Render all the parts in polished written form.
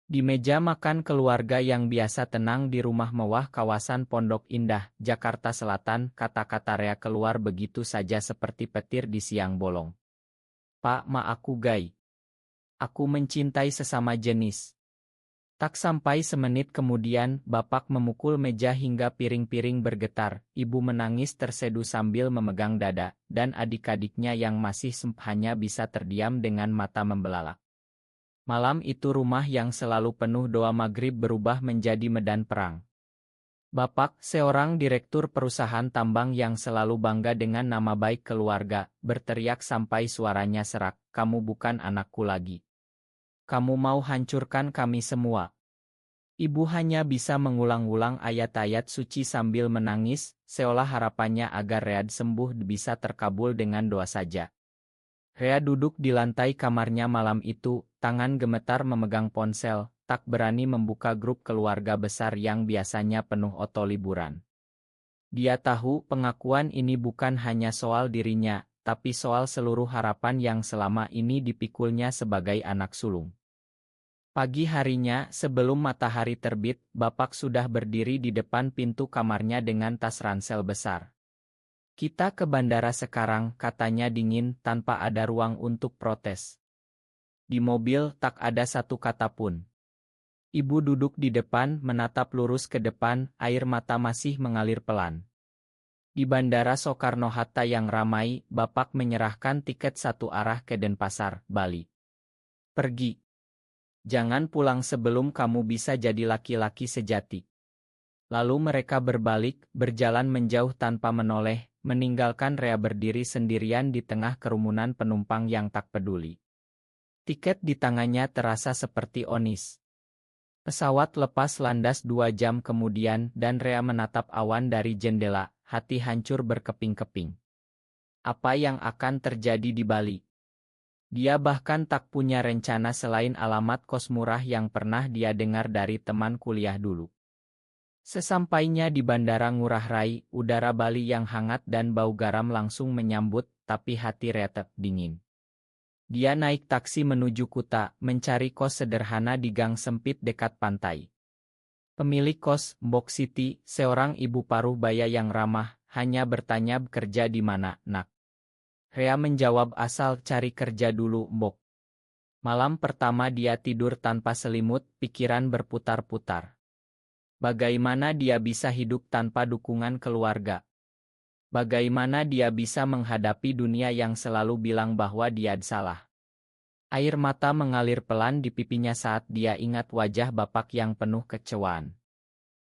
Di meja makan keluarga yang biasa tenang di rumah mewah kawasan Pondok Indah, Jakarta Selatan, kata-kata Rea keluar begitu saja seperti petir di siang bolong. Pak ma aku gay. Aku mencintai sesama jenis. Tak sampai semenit kemudian, bapak memukul meja hingga piring-piring bergetar, ibu menangis terseduh sambil memegang dada, dan adik-adiknya yang masih hanya bisa terdiam dengan mata membelalak. Malam itu rumah yang selalu penuh doa maghrib berubah menjadi medan perang. Bapak, seorang direktur perusahaan tambang yang selalu bangga dengan nama baik keluarga, berteriak sampai suaranya serak, "Kamu bukan anakku lagi. Kamu mau hancurkan kami semua." Ibu hanya bisa mengulang-ulang ayat-ayat suci sambil menangis, seolah harapannya agar Riyad sembuh bisa terkabul dengan doa saja. Rea duduk di lantai kamarnya malam itu, tangan gemetar memegang ponsel, tak berani membuka grup keluarga besar yang biasanya penuh oto liburan. Dia tahu pengakuan ini bukan hanya soal dirinya, tapi soal seluruh harapan yang selama ini dipikulnya sebagai anak sulung. Pagi harinya, sebelum matahari terbit, bapak sudah berdiri di depan pintu kamarnya dengan tas ransel besar. "Kita ke bandara sekarang," katanya dingin tanpa ada ruang untuk protes. Di mobil tak ada satu kata pun. Ibu duduk di depan menatap lurus ke depan, air mata masih mengalir pelan. Di Bandara Soekarno-Hatta yang ramai, bapak menyerahkan tiket satu arah ke Denpasar, Bali. "Pergi. Jangan pulang sebelum kamu bisa jadi laki-laki sejati." Lalu mereka berbalik, berjalan menjauh tanpa menoleh, meninggalkan Rea berdiri sendirian di tengah kerumunan penumpang yang tak peduli. Tiket di tangannya terasa seperti onis. Pesawat lepas landas 2 jam kemudian dan Rea menatap awan dari jendela, hati hancur berkeping-keping. Apa yang akan terjadi di Bali? Dia bahkan tak punya rencana selain alamat kos murah yang pernah dia dengar dari teman kuliah dulu. Sesampainya di Bandara Ngurah Rai, udara Bali yang hangat dan bau garam langsung menyambut, tapi hati Rea dingin. Dia naik taksi menuju Kuta, mencari kos sederhana di gang sempit dekat pantai. Pemilik kos, Mbok Siti, seorang ibu paruh baya yang ramah, hanya bertanya kerja di mana, nak. Rea menjawab asal cari kerja dulu, Mbok. Malam pertama dia tidur tanpa selimut, pikiran berputar-putar. Bagaimana dia bisa hidup tanpa dukungan keluarga? Bagaimana dia bisa menghadapi dunia yang selalu bilang bahwa dia salah? Air mata mengalir pelan di pipinya saat dia ingat wajah bapak yang penuh kecewaan.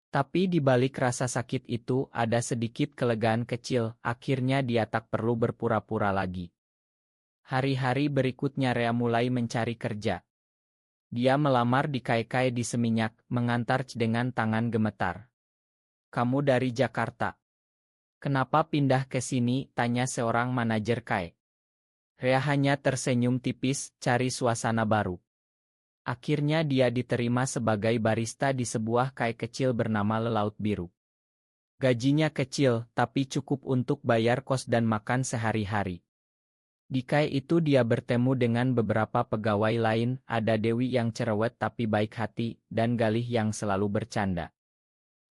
Tapi di balik rasa sakit itu ada sedikit kelegaan kecil, akhirnya dia tak perlu berpura-pura lagi. Hari-hari berikutnya Rea mulai mencari kerja. Dia melamar di Kai-Kai di Seminyak, mengantar dengan tangan gemetar. "Kamu dari Jakarta. Kenapa pindah ke sini?" tanya seorang manajer Kai. Rea hanya tersenyum tipis, cari suasana baru. Akhirnya dia diterima sebagai barista di sebuah Kai kecil bernama Laut Biru. Gajinya kecil, tapi cukup untuk bayar kos dan makan sehari-hari. Di Kai itu dia bertemu dengan beberapa pegawai lain, ada Dewi yang cerewet tapi baik hati, dan Galih yang selalu bercanda.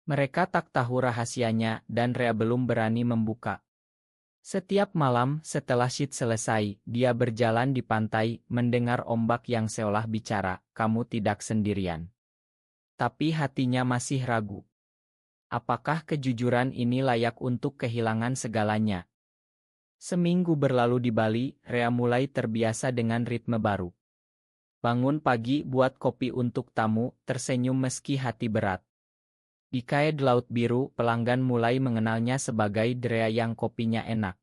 Mereka tak tahu rahasianya, dan Rea belum berani membuka. Setiap malam, setelah shift selesai, dia berjalan di pantai, mendengar ombak yang seolah bicara, "Kamu tidak sendirian." Tapi hatinya masih ragu. Apakah kejujuran ini layak untuk kehilangan segalanya? Seminggu berlalu di Bali, Rea mulai terbiasa dengan ritme baru. Bangun pagi buat kopi untuk tamu, tersenyum meski hati berat. Di Kai Laut Biru, pelanggan mulai mengenalnya sebagai Rea yang kopinya enak.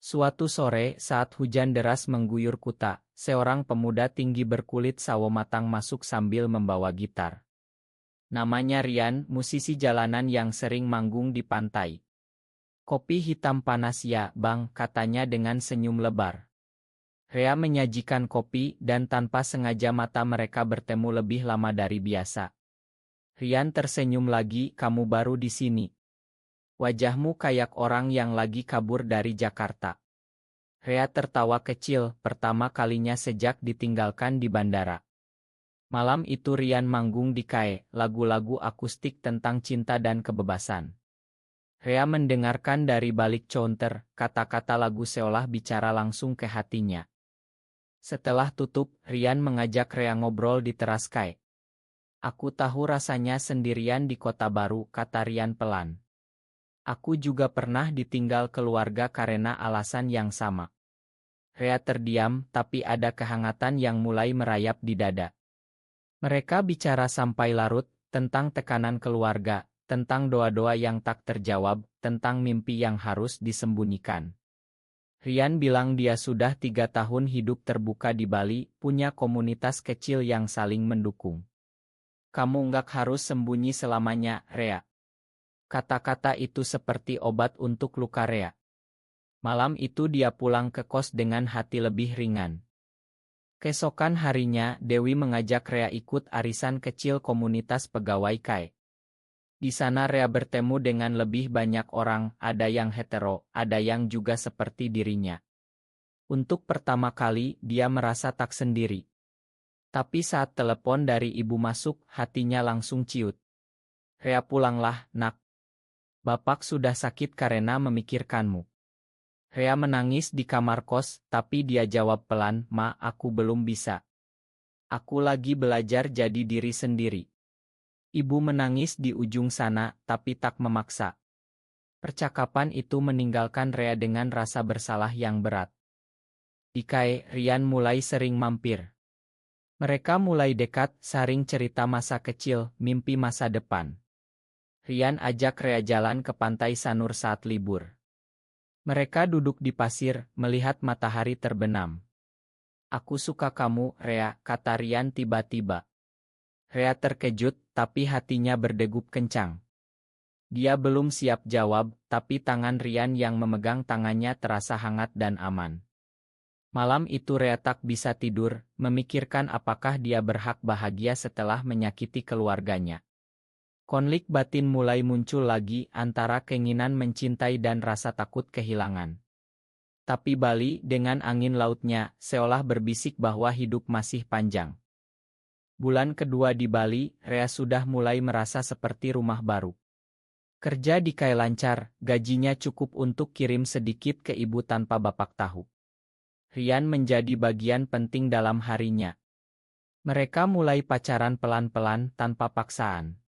Suatu sore, saat hujan deras mengguyur Kuta, seorang pemuda tinggi berkulit sawo matang masuk sambil membawa gitar. Namanya Rian, musisi jalanan yang sering manggung di pantai. "Kopi hitam panas ya, Bang," katanya dengan senyum lebar. Rea menyajikan kopi dan tanpa sengaja mata mereka bertemu lebih lama dari biasa. Rian tersenyum lagi, "Kamu baru di sini. Wajahmu kayak orang yang lagi kabur dari Jakarta." Rea tertawa kecil, pertama kalinya sejak ditinggalkan di bandara. Malam itu Rian manggung di KAE, lagu-lagu akustik tentang cinta dan kebebasan. Rea mendengarkan dari balik counter, kata-kata lagu seolah bicara langsung ke hatinya. Setelah tutup, Rian mengajak Rea ngobrol di teras KAE. Aku tahu rasanya sendirian di kota baru, kata Rian pelan. Aku juga pernah ditinggal keluarga karena alasan yang sama. Rea terdiam, tapi ada kehangatan yang mulai merayap di dada. Mereka bicara sampai larut, tentang tekanan keluarga, tentang doa-doa yang tak terjawab, tentang mimpi yang harus disembunyikan. Rian bilang dia sudah 3 tahun hidup terbuka di Bali, punya komunitas kecil yang saling mendukung. Kamu nggak harus sembunyi selamanya, Rea. Kata-kata itu seperti obat untuk luka Rea. Malam itu dia pulang ke kos dengan hati lebih ringan. Keesokan harinya, Dewi mengajak Rea ikut arisan kecil komunitas pegawai KAE. Di sana Rea bertemu dengan lebih banyak orang, ada yang hetero, ada yang juga seperti dirinya. Untuk pertama kali, dia merasa tak sendiri. Tapi saat telepon dari ibu masuk, hatinya langsung ciut. Rea, pulanglah, nak. Bapak sudah sakit karena memikirkanmu. Rea menangis di kamar kos, tapi dia jawab pelan, Ma, aku belum bisa. Aku lagi belajar jadi diri sendiri. Ibu menangis di ujung sana, tapi tak memaksa. Percakapan itu meninggalkan Rea dengan rasa bersalah yang berat. Di KAE, Rian mulai sering mampir. Mereka mulai dekat, saring cerita masa kecil, mimpi masa depan. Rian ajak Rea jalan ke pantai Sanur saat libur. Mereka duduk di pasir, melihat matahari terbenam. Aku suka kamu, Rea, kata Rian tiba-tiba. Rea terkejut, tapi hatinya berdegup kencang. Dia belum siap jawab, tapi tangan Rian yang memegang tangannya terasa hangat dan aman. Malam itu Rea tak bisa tidur, memikirkan apakah dia berhak bahagia setelah menyakiti keluarganya. Konflik batin mulai muncul lagi antara keinginan mencintai dan rasa takut kehilangan. Tapi Bali dengan angin lautnya seolah berbisik bahwa hidup masih panjang. Bulan kedua di Bali, Rea sudah mulai merasa seperti rumah baru. Kerja di KAE lancar, gajinya cukup untuk kirim sedikit ke ibu tanpa bapak tahu. Rian menjadi bagian penting dalam harinya. Mereka mulai pacaran pelan-pelan tanpa paksaan.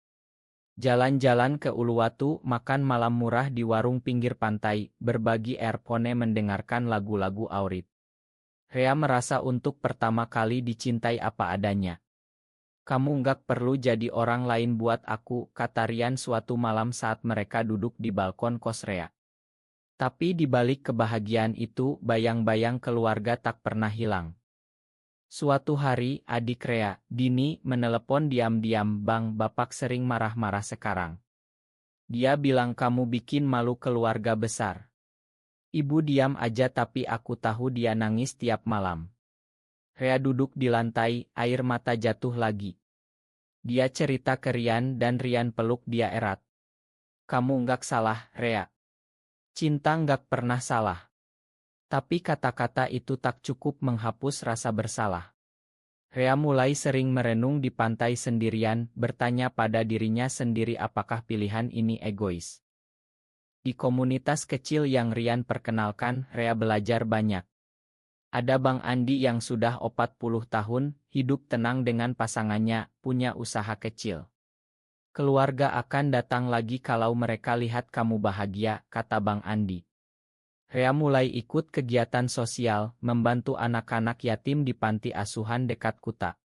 Jalan-jalan ke Uluwatu, makan malam murah di warung pinggir pantai, berbagi earphone mendengarkan lagu-lagu Aurit. Rea merasa untuk pertama kali dicintai apa adanya. Kamu nggak perlu jadi orang lain buat aku, kata Rian suatu malam saat mereka duduk di balkon kos Rea. Tapi di balik kebahagiaan itu, bayang-bayang keluarga tak pernah hilang. Suatu hari, adik Rea, Dini, menelepon diam-diam, Bang, Bapak sering marah-marah sekarang. Dia bilang kamu bikin malu keluarga besar. Ibu diam aja tapi aku tahu dia nangis tiap malam. Rea duduk di lantai, air mata jatuh lagi. Dia cerita ke Rian dan Rian peluk dia erat. Kamu nggak salah, Rea. Cinta nggak pernah salah. Tapi kata-kata itu tak cukup menghapus rasa bersalah. Rea mulai sering merenung di pantai sendirian, bertanya pada dirinya sendiri apakah pilihan ini egois. Di komunitas kecil yang Rian perkenalkan, Rea belajar banyak. Ada Bang Andi yang sudah 40 tahun, hidup tenang dengan pasangannya, punya usaha kecil. Keluarga akan datang lagi kalau mereka lihat kamu bahagia, kata Bang Andi. Rea mulai ikut kegiatan sosial, membantu anak-anak yatim di panti asuhan dekat Kuta.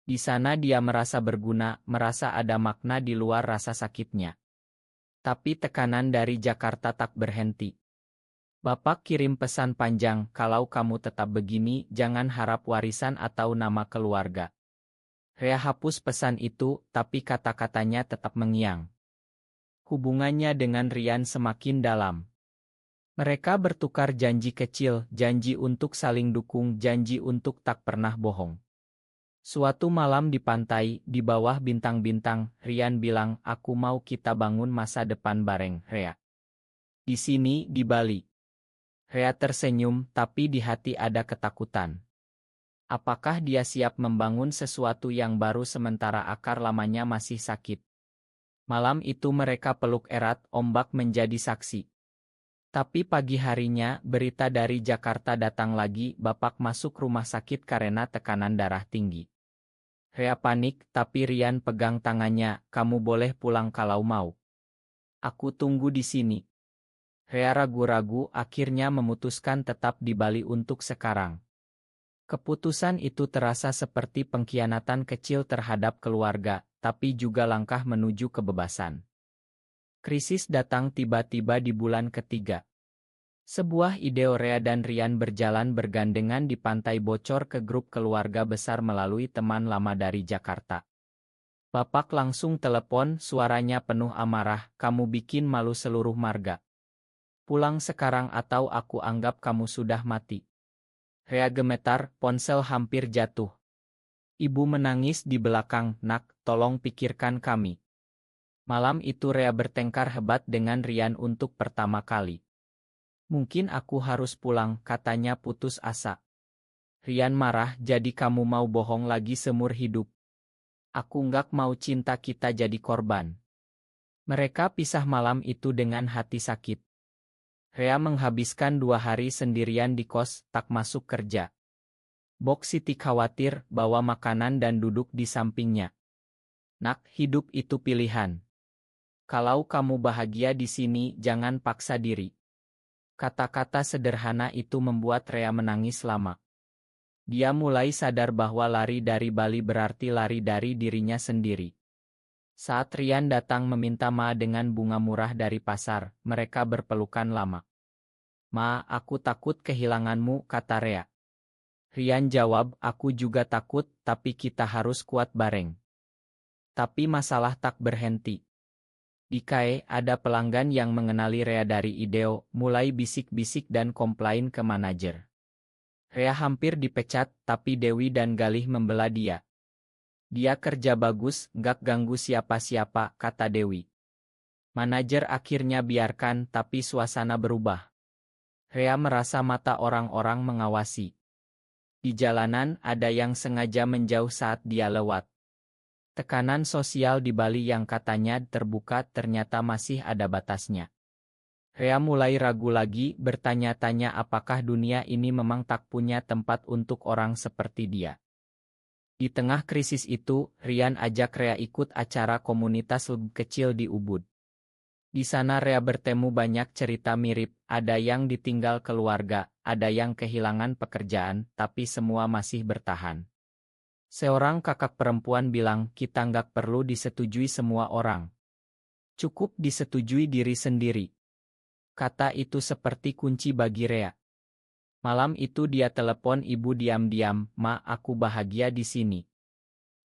Di sana dia merasa berguna, merasa ada makna di luar rasa sakitnya. Tapi tekanan dari Jakarta tak berhenti. Bapak kirim pesan panjang, kalau kamu tetap begini, jangan harap warisan atau nama keluarga. Rea hapus pesan itu, tapi kata-katanya tetap mengiang. Hubungannya dengan Rian semakin dalam. Mereka bertukar janji kecil, janji untuk saling dukung, janji untuk tak pernah bohong. Suatu malam di pantai, di bawah bintang-bintang, Rian bilang, aku mau kita bangun masa depan bareng, Rea. Di sini, di Bali. Rea tersenyum, tapi di hati ada ketakutan. Apakah dia siap membangun sesuatu yang baru sementara akar lamanya masih sakit? Malam itu mereka peluk erat, ombak menjadi saksi. Tapi pagi harinya, berita dari Jakarta datang lagi, Bapak masuk rumah sakit karena tekanan darah tinggi. Rea panik, tapi Rian pegang tangannya, kamu boleh pulang kalau mau. Aku tunggu di sini. Rea ragu-ragu, akhirnya memutuskan tetap di Bali untuk sekarang. Keputusan itu terasa seperti pengkhianatan kecil terhadap keluarga, tapi juga langkah menuju kebebasan. Krisis datang tiba-tiba di bulan ketiga. Sebuah ide Rea dan Rian berjalan bergandengan di pantai bocor ke grup keluarga besar melalui teman lama dari Jakarta. Bapak langsung telepon, suaranya penuh amarah, kamu bikin malu seluruh marga. Pulang sekarang atau aku anggap kamu sudah mati. Rea gemetar, ponsel hampir jatuh. Ibu menangis di belakang, nak, tolong pikirkan kami. Malam itu Rea bertengkar hebat dengan Rian untuk pertama kali. Mungkin aku harus pulang, katanya putus asa. Rian marah, jadi kamu mau bohong lagi seumur hidup. Aku nggak mau cinta kita jadi korban. Mereka pisah malam itu dengan hati sakit. Rea menghabiskan 2 hari sendirian di kos, tak masuk kerja. Bok Siti khawatir, bawa makanan dan duduk di sampingnya. Nak, hidup itu pilihan. Kalau kamu bahagia di sini, jangan paksa diri. Kata-kata sederhana itu membuat Rea menangis lama. Dia mulai sadar bahwa lari dari Bali berarti lari dari dirinya sendiri. Saat Rian datang meminta Ma dengan bunga murah dari pasar, mereka berpelukan lama. Ma, aku takut kehilanganmu, kata Rea. Rian jawab, aku juga takut, tapi kita harus kuat bareng. Tapi masalah tak berhenti. Di KAE, ada pelanggan yang mengenali Rea dari IDEO, mulai bisik-bisik dan komplain ke manajer. Rea hampir dipecat, tapi Dewi dan Galih membela dia. Dia kerja bagus, gak ganggu siapa-siapa, kata Dewi. Manajer akhirnya biarkan, tapi suasana berubah. Rea merasa mata orang-orang mengawasi. Di jalanan, ada yang sengaja menjauh saat dia lewat. Tekanan sosial di Bali yang katanya terbuka ternyata masih ada batasnya. Rea mulai ragu lagi, bertanya-tanya apakah dunia ini memang tak punya tempat untuk orang seperti dia. Di tengah krisis itu, Rian ajak Rea ikut acara komunitas lebih kecil di Ubud. Di sana Rea bertemu banyak cerita mirip, ada yang ditinggal keluarga, ada yang kehilangan pekerjaan, tapi semua masih bertahan. Seorang kakak perempuan bilang, kita nggak perlu disetujui semua orang. Cukup disetujui diri sendiri. Kata itu seperti kunci bagi Rea. Malam itu dia telepon ibu diam-diam, Ma, aku bahagia di sini.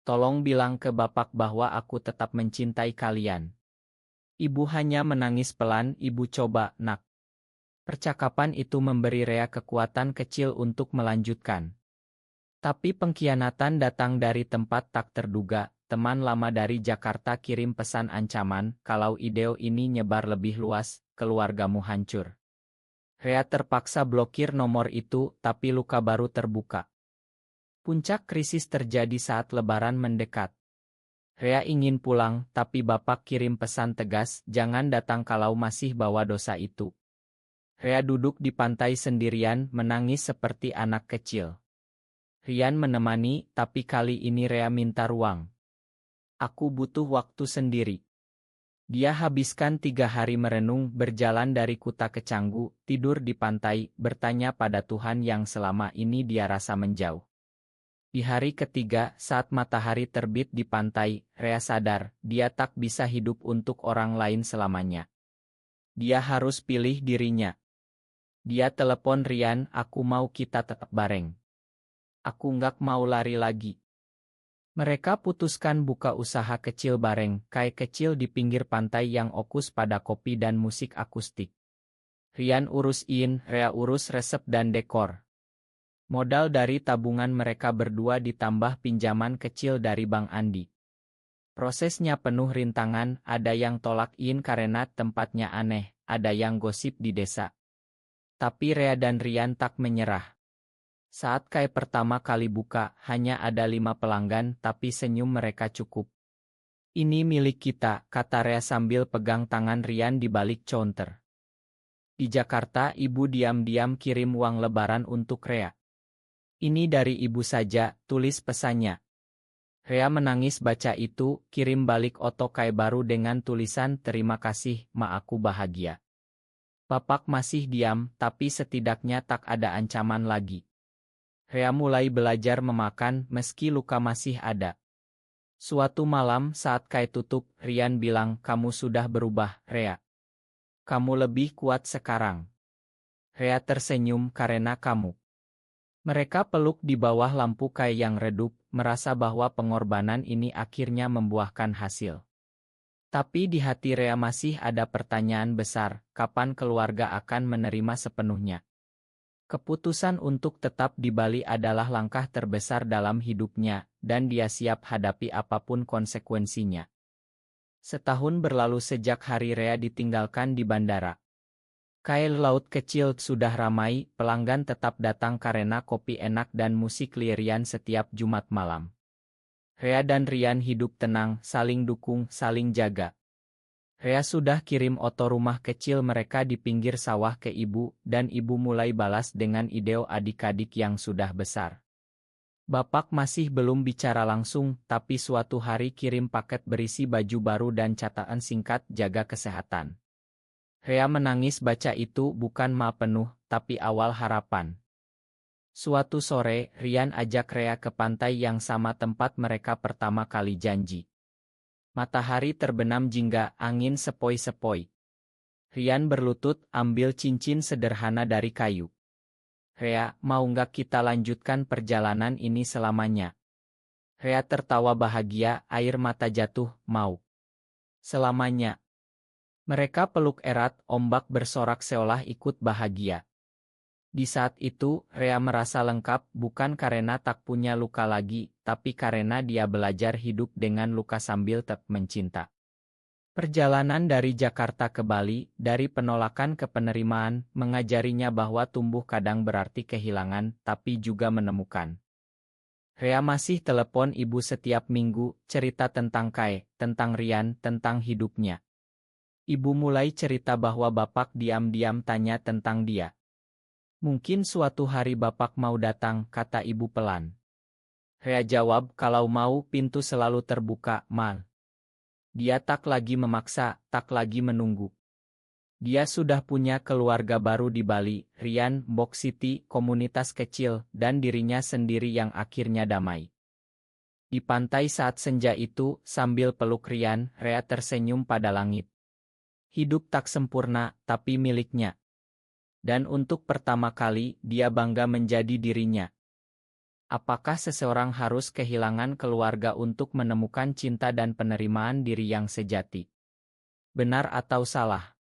Tolong bilang ke bapak bahwa aku tetap mencintai kalian. Ibu hanya menangis pelan, ibu coba, nak. Percakapan itu memberi Rea kekuatan kecil untuk melanjutkan. Tapi pengkhianatan datang dari tempat tak terduga. Teman lama dari Jakarta kirim pesan ancaman, kalau IDEO ini nyebar lebih luas, keluargamu hancur. Rea terpaksa blokir nomor itu, tapi luka baru terbuka. Puncak krisis terjadi saat Lebaran mendekat. Rea ingin pulang, tapi bapak kirim pesan tegas, jangan datang kalau masih bawa dosa itu. Rea duduk di pantai sendirian, menangis seperti anak kecil. Rian menemani, tapi kali ini Rea minta ruang. Aku butuh waktu sendiri. Dia habiskan 3 hari merenung, berjalan dari Kuta ke Canggu, tidur di pantai, bertanya pada Tuhan yang selama ini dia rasa menjauh. Di hari ketiga, saat matahari terbit di pantai, Rea sadar, dia tak bisa hidup untuk orang lain selamanya. Dia harus pilih dirinya. Dia telepon Rian, aku mau kita tetap bareng. Aku nggak mau lari lagi. Mereka putuskan buka usaha kecil bareng, kayak kecil di pinggir pantai yang fokus pada kopi dan musik akustik. Rian urus Rea urus resep dan dekor. Modal dari tabungan mereka berdua ditambah pinjaman kecil dari Bang Andi. Prosesnya penuh rintangan, ada yang tolak karena tempatnya aneh, ada yang gosip di desa. Tapi Rea dan Rian tak menyerah. Saat Kai pertama kali buka, hanya ada 5 pelanggan tapi senyum mereka cukup. Ini milik kita, kata Rea sambil pegang tangan Rian di balik counter. Di Jakarta ibu diam-diam kirim uang lebaran untuk Rea. Ini dari ibu saja, tulis pesannya. Rea menangis baca itu, kirim balik oto Kai baru dengan tulisan terima kasih, ma aku bahagia. Bapak masih diam, tapi setidaknya tak ada ancaman lagi. Rea mulai belajar memakan meski luka masih ada. Suatu malam saat Kai tutup, Rian bilang, kamu sudah berubah, Rea. Kamu lebih kuat sekarang. Rea tersenyum karena kamu. Mereka peluk di bawah lampu Kai yang redup, merasa bahwa pengorbanan ini akhirnya membuahkan hasil. Tapi di hati Rea masih ada pertanyaan besar, kapan keluarga akan menerima sepenuhnya? Keputusan untuk tetap di Bali adalah langkah terbesar dalam hidupnya, dan dia siap hadapi apapun konsekuensinya. Setahun berlalu sejak hari Rea ditinggalkan di bandara. Kai laut kecil sudah ramai, pelanggan tetap datang karena kopi enak dan musik lirian setiap Jumat malam. Rea dan Rian hidup tenang, saling dukung, saling jaga. Rea sudah kirim oto rumah kecil mereka di pinggir sawah ke ibu, dan ibu mulai balas dengan ide adik-adik yang sudah besar. Bapak masih belum bicara langsung, tapi suatu hari kirim paket berisi baju baru dan catatan singkat jaga kesehatan. Rea menangis baca itu bukan ma penuh, tapi awal harapan. Suatu sore, Rian ajak Rea ke pantai yang sama tempat mereka pertama kali janji. Matahari terbenam jingga, angin sepoi-sepoi. Rian berlutut, ambil cincin sederhana dari kayu. Rea, mau nggak kita lanjutkan perjalanan ini selamanya? Rea tertawa bahagia, air mata jatuh, mau. Selamanya. Mereka peluk erat, ombak bersorak seolah ikut bahagia. Di saat itu, Rea merasa lengkap bukan karena tak punya luka lagi, tapi karena dia belajar hidup dengan luka sambil tetap mencinta. Perjalanan dari Jakarta ke Bali, dari penolakan ke penerimaan, mengajarinya bahwa tumbuh kadang berarti kehilangan, tapi juga menemukan. Rea masih telepon ibu setiap minggu, cerita tentang Kai, tentang Rian, tentang hidupnya. Ibu mulai cerita bahwa bapak diam-diam tanya tentang dia. Mungkin suatu hari bapak mau datang, kata ibu pelan. Rea jawab, kalau mau pintu selalu terbuka, Mal. Dia tak lagi memaksa, tak lagi menunggu. Dia sudah punya keluarga baru di Bali, Rian, Box City, komunitas kecil, dan dirinya sendiri yang akhirnya damai. Di pantai saat senja itu, sambil peluk Rian, Rea tersenyum pada langit. Hidup tak sempurna, tapi miliknya. Dan untuk pertama kali, dia bangga menjadi dirinya. Apakah seseorang harus kehilangan keluarga untuk menemukan cinta dan penerimaan diri yang sejati? Benar atau salah?